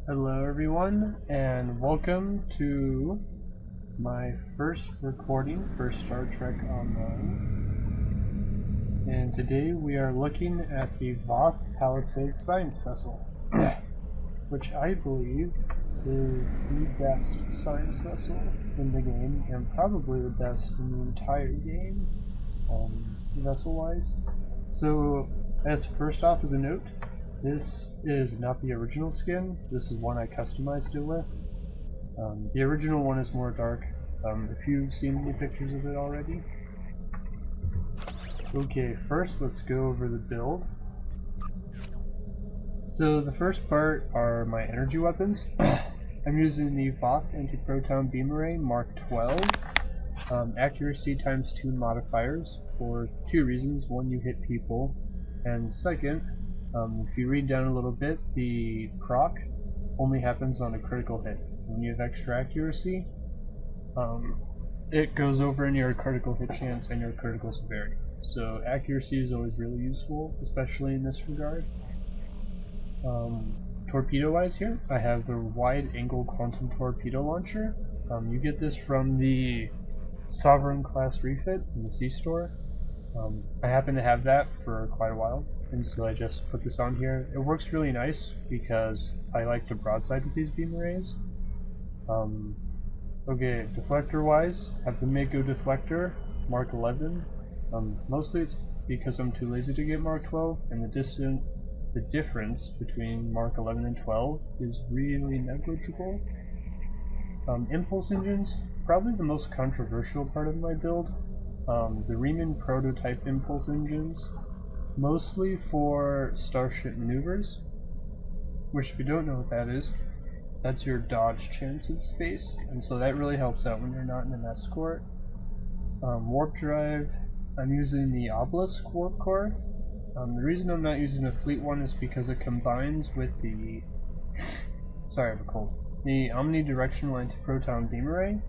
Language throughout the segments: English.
Hello everyone, and welcome to my first recording for Star Trek Online. And today we are looking at the Voth Palisade Science Vessel, which I believe is the best science vessel in the game, and probably the best in the entire game, vessel-wise. So, as first off as a note, this is not the original skin. This is one I customized it with. The original one is more dark, if you've seen any pictures of it already. Okay, first let's go over the build. So the first part are my energy weapons. I'm using the Voth Anti-Proton Beam Array Mark 12. Accuracy times 2 modifiers for two reasons. One, you hit people, and second, if you read down a little bit, the proc only happens on a critical hit. When you have extra accuracy, it goes over in your critical hit chance and your critical severity. So accuracy is always really useful, especially in this regard. Torpedo-wise here, I have the wide-angle quantum torpedo launcher. You get this from the Sovereign class refit in the C-store. I happen to have that for quite a while, and so I just put this on here. It works really nice because I like to broadside with these beam arrays. Okay, deflector-wise, I have the Mako deflector, Mark 11. Mostly it's because I'm too lazy to get Mark 12, and the difference between Mark 11 and 12 is really negligible. Impulse engines, probably the most controversial part of my build. The Riemann prototype impulse engines, mostly for starship maneuvers, which if you don't know what that is, that's your dodge chance in space, and so that really helps out when you're not in an escort. Warp drive, I'm using the Obelisk warp core. The reason I'm not using a fleet one is because it combines with the sorry, I have a cold. The omnidirectional anti-proton beam array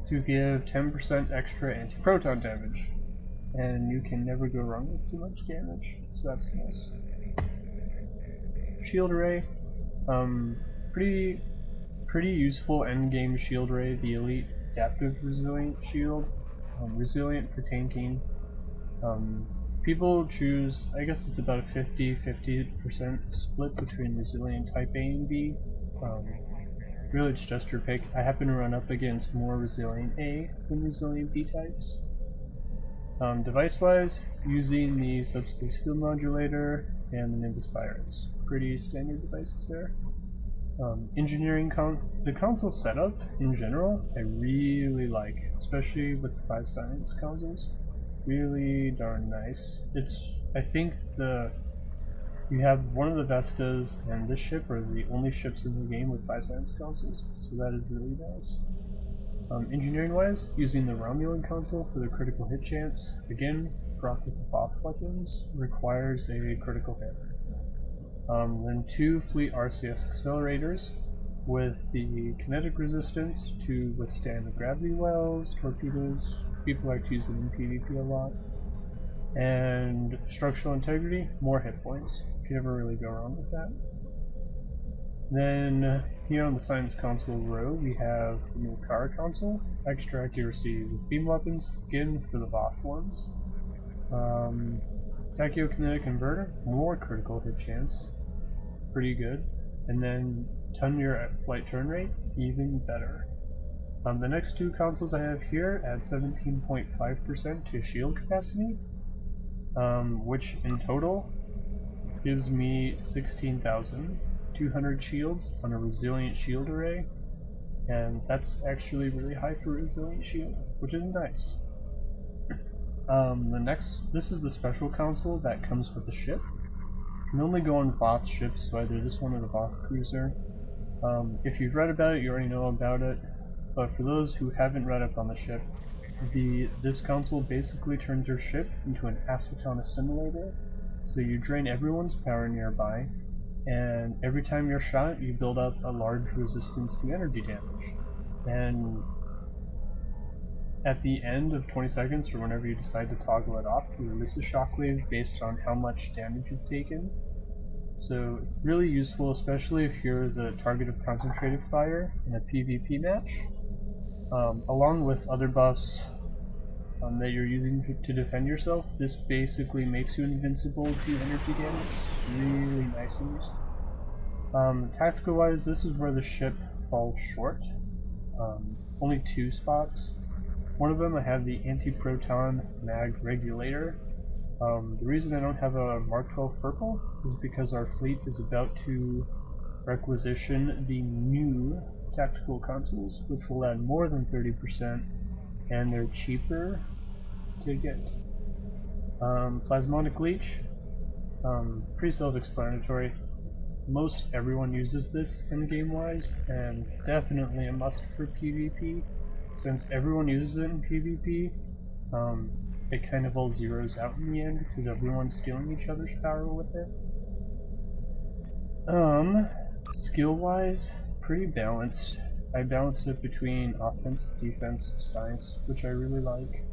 to give 10% extra anti-proton damage, and you can never go wrong with too much damage, so that's nice. Shield array, pretty useful endgame shield array, the elite adaptive resilient shield, resilient for tanking. People choose, I guess it's about a 50% split between resilient type A and B. Really it's just your pick. I happen to run up against more resilient A than resilient B types. Device-wise, using the subspace field modulator and the Nimbus Pirates. Pretty standard devices there. Engineering the console setup in general, I really like, especially with the 5 Science consoles. Really darn nice. I think you have one of the Vestas and this ship are the only ships in the game with 5 Science consoles, so that is really nice. Engineering-wise, using the Romulan console for the critical hit chance. Again, proc with the Voth weapons requires a critical hit. Then 2 fleet RCS accelerators with the kinetic resistance to withstand the gravity wells, torpedoes. People like to use them in PvP a lot. And structural integrity, more hit points. You can never really go wrong with that. Then here on the Science console row we have the new Kara console, extra accuracy with beam weapons, again for the Voth ones. Tachyokinetic converter, more critical hit chance, pretty good. And then ton your flight turn rate, even better. The next 2 consoles I have here add 17.5% to shield capacity, which in total gives me 16,200 shields on a resilient shield array, and that's actually really high for resilient shield, which is nice. This is the special console that comes with the ship. You can only go on Voth ships, so either this one or the Voth cruiser. If you've read about it, you already know about it. But for those who haven't read up on the ship, this console basically turns your ship into an aceton assimilator. So you drain everyone's power nearby, and every time you're shot, you build up a large resistance to energy damage. And at the end of 20 seconds, or whenever you decide to toggle it off, you release a shockwave based on how much damage you've taken. So it's really useful, especially if you're the target of concentrated fire in a PvP match, along with other buffs that you're using to defend yourself. This basically makes you invincible to energy damage. Really nice and useful. Tactical wise, this is where the ship falls short. Only 2 spots. One of them I have the anti-proton mag regulator. The reason I don't have a Mark 12 purple is because our fleet is about to requisition the new tactical consoles, which will add more than 30%, and they're cheaper to get. Plasmonic leech, pretty self-explanatory. Most everyone uses this in-game wise, and definitely a must for PvP. Since everyone uses it in PvP, it kind of all zeroes out in the end because everyone's stealing each other's power with it. Skill wise, pretty balanced. I balanced it between offense, defense, science, which I really like.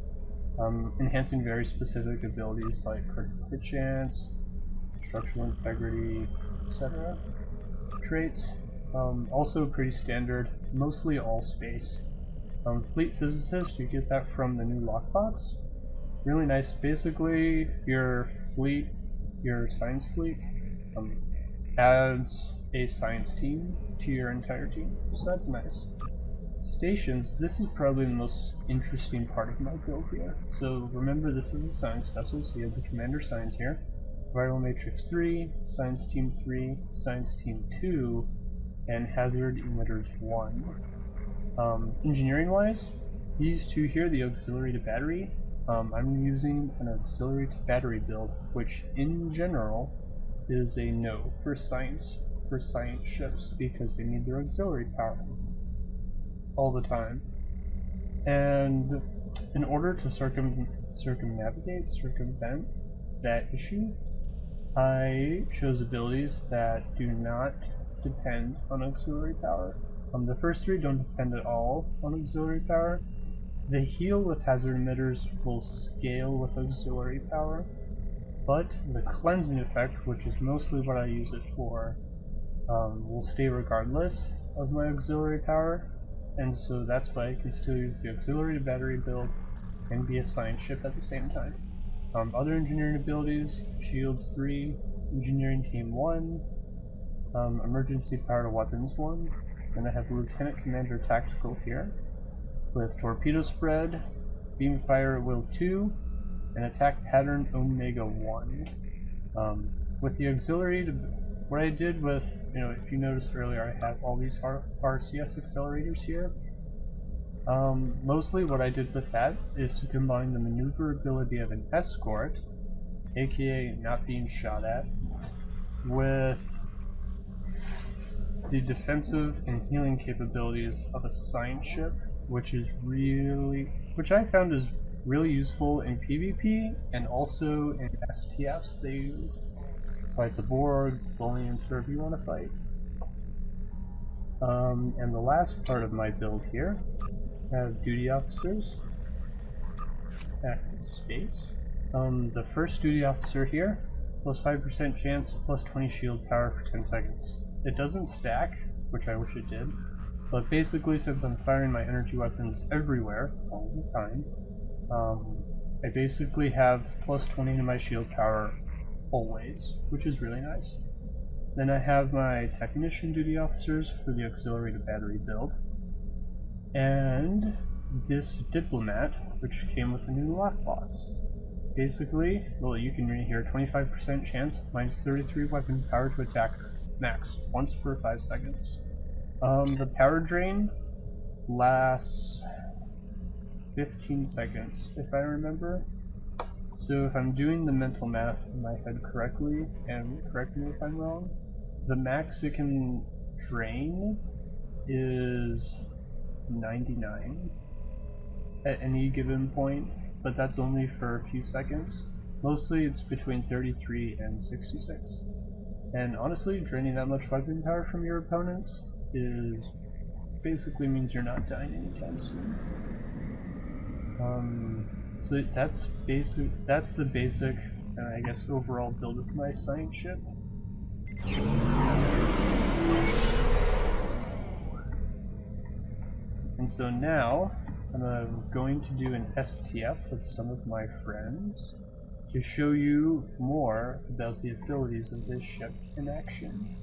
Enhancing very specific abilities like critical hit chance, structural integrity, etc. Traits, also pretty standard, mostly all space. Fleet physicist, you get that from the new lockbox. Really nice. Basically, your fleet, your science fleet, adds a science team to your entire team, so that's nice. Stations, this is probably the most interesting part of my build here. So remember, this is a science vessel, so you have the commander science here, viral matrix 3, science team 3, science team 2, and hazard emitters 1. Engineering wise, these two here, the auxiliary to battery, I'm using an auxiliary to battery build, which in general is a no for science ships because they need their auxiliary power all the time. And in order to circumvent that issue, I chose abilities that do not depend on auxiliary power. The first 3 don't depend at all on auxiliary power. The heal with hazard emitters will scale with auxiliary power, but the cleansing effect, which is mostly what I use it for, will stay regardless of my auxiliary power, and so that's why I can still use the auxiliary to battery build and be a science ship at the same time. Other engineering abilities, shields 3, engineering team 1, emergency power to weapons 1, and I have lieutenant commander tactical here, with torpedo spread, beam fire at will 2, and attack pattern omega 1. With the auxiliary, what I did with, if you noticed earlier, I have all these RCS accelerators here. Mostly what I did with that is to combine the maneuverability of an escort, aka not being shot at, with the defensive and healing capabilities of a science ship, which I found is really useful in PvP and also in STFs. They fight the Borg, Tholians, whoever you want to fight. And the last part of my build here, I have duty officers, active space. The first duty officer here, plus 5% chance, plus 20 shield power for 10 seconds. It doesn't stack, which I wish it did, but basically since I'm firing my energy weapons everywhere, all the time, I basically have plus 20 to my shield power always, which is really nice. Then I have my technician duty officers for the auxiliary to battery build, and this diplomat, which came with a new lockbox. Basically, well, you can read here, 25% chance, minus 33 weapon power to attacker, max, once per 5 seconds. The power drain lasts 15 seconds, if I remember. So if I'm doing the mental math in my head correctly, and correct me if I'm wrong, the max it can drain is 99 at any given point, but that's only for a few seconds. Mostly it's between 33 and 66. And honestly, draining that much weapon power from your opponents is basically means you're not dying anytime soon. So that's the basic, and I guess overall build of my science ship. And so now I'm going to do an STF with some of my friends to show you more about the abilities of this ship in action.